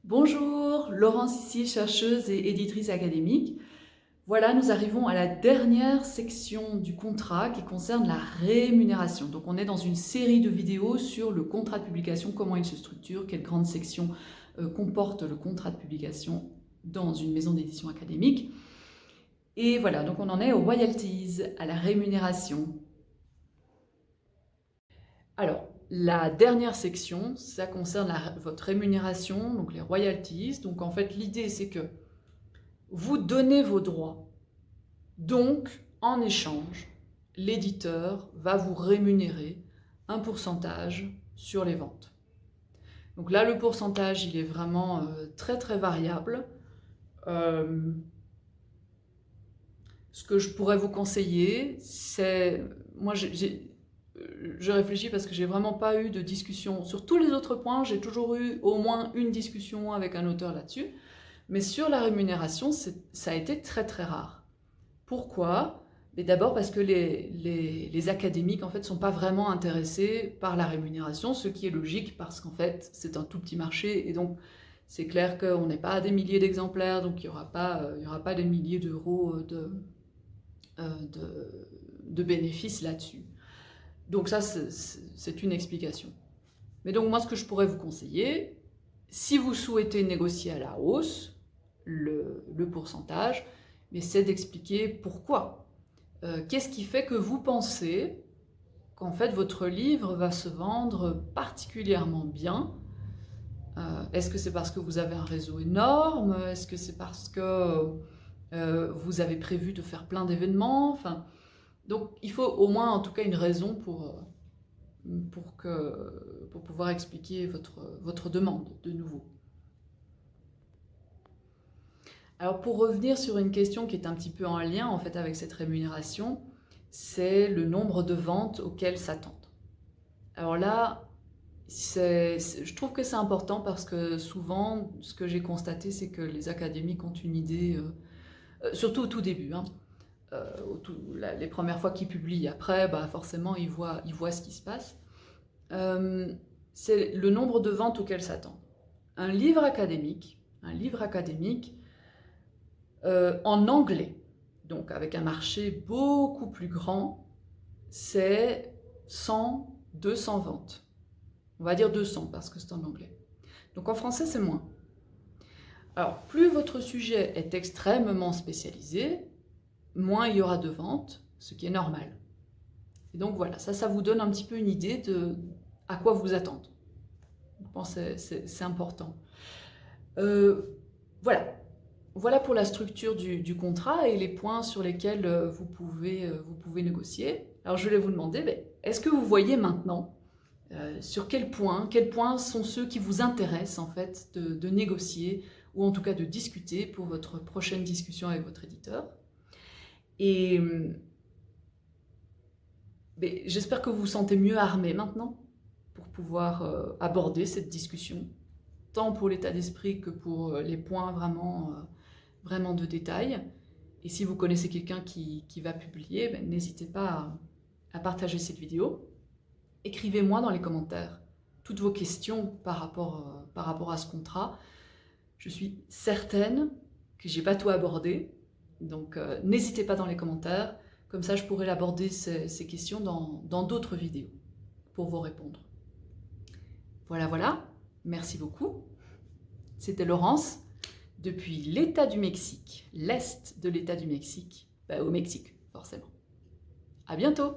Bonjour, Laurence ici, chercheuse et éditrice académique. Voilà, nous arrivons à la dernière section du contrat qui concerne la rémunération. Donc on est dans une série de vidéos sur le contrat de publication, comment il se structure, quelle grande section comporte le contrat de publication dans une maison d'édition académique. Et voilà, donc on en est aux royalties, à la rémunération. Alors, la dernière section, ça concerne votre rémunération, donc les royalties. Donc en fait, l'idée c'est que vous donnez vos droits. Donc, en échange, l'éditeur va vous rémunérer un pourcentage sur les ventes. Donc là, le pourcentage, il est vraiment très très variable. Ce que je pourrais vous conseiller, c'est... Moi, je réfléchis parce que j'ai vraiment pas eu de discussion. Sur tous les autres points, j'ai toujours eu au moins une discussion avec un auteur là-dessus. Mais sur la rémunération, ça a été très très rare. Pourquoi? Mais d'abord parce que les académiques en fait sont pas vraiment intéressés par la rémunération, ce qui est logique parce qu'en fait c'est un tout petit marché et donc c'est clair qu'on n'est pas à des milliers d'exemplaires, donc il y aura pas des milliers d'euros de bénéfices là-dessus. Donc ça c'est une explication. Mais donc moi ce que je pourrais vous conseiller, si vous souhaitez négocier à la hausse le pourcentage, mais c'est d'expliquer pourquoi. Qu'est-ce qui fait que vous pensez qu'en fait votre livre va se vendre particulièrement bien? Est-ce que c'est parce que vous avez un réseau énorme? Est-ce que c'est parce que vous avez prévu de faire plein d'événements? Enfin, donc il faut au moins en tout cas une raison pour pouvoir expliquer votre demande de nouveau. Alors pour revenir sur une question qui est un petit peu en lien en fait avec cette rémunération, c'est le nombre de ventes auxquelles s'attendent. Alors là, je trouve que c'est important parce que souvent, ce que j'ai constaté, c'est que les académiques ont une idée, surtout au tout début, hein, les premières fois qu'ils publient, après, bah, forcément, ils voient ce qui se passe. C'est le nombre de ventes auxquelles s'attendent. Un livre académique, en anglais, donc avec un marché beaucoup plus grand, c'est 100, 200 ventes. On va dire 200 parce que c'est en anglais. Donc en français, c'est moins. Alors, plus votre sujet est extrêmement spécialisé, moins il y aura de ventes, ce qui est normal. Et donc voilà, ça vous donne un petit peu une idée de à quoi vous attendre. Je pense que c'est important. Voilà pour la structure du contrat et les points sur lesquels vous pouvez négocier. Alors je vais vous demander, est-ce que vous voyez maintenant sur quels points sont ceux qui vous intéressent en fait de négocier ou en tout cas de discuter pour votre prochaine discussion avec votre éditeur. Et j'espère que vous vous sentez mieux armé maintenant pour pouvoir aborder cette discussion, tant pour l'état d'esprit que pour les points vraiment de détail. Et si vous connaissez quelqu'un qui va publier, n'hésitez pas à partager cette vidéo. Écrivez-moi dans les commentaires toutes vos questions par rapport à ce contrat. Je suis certaine que j'ai pas tout abordé, donc n'hésitez pas dans les commentaires, comme ça je pourrai aborder ces questions dans d'autres vidéos pour vous répondre. Voilà, merci beaucoup. C'était Laurence, depuis l'État du Mexique, l'Est de l'État du Mexique, au Mexique forcément. À bientôt!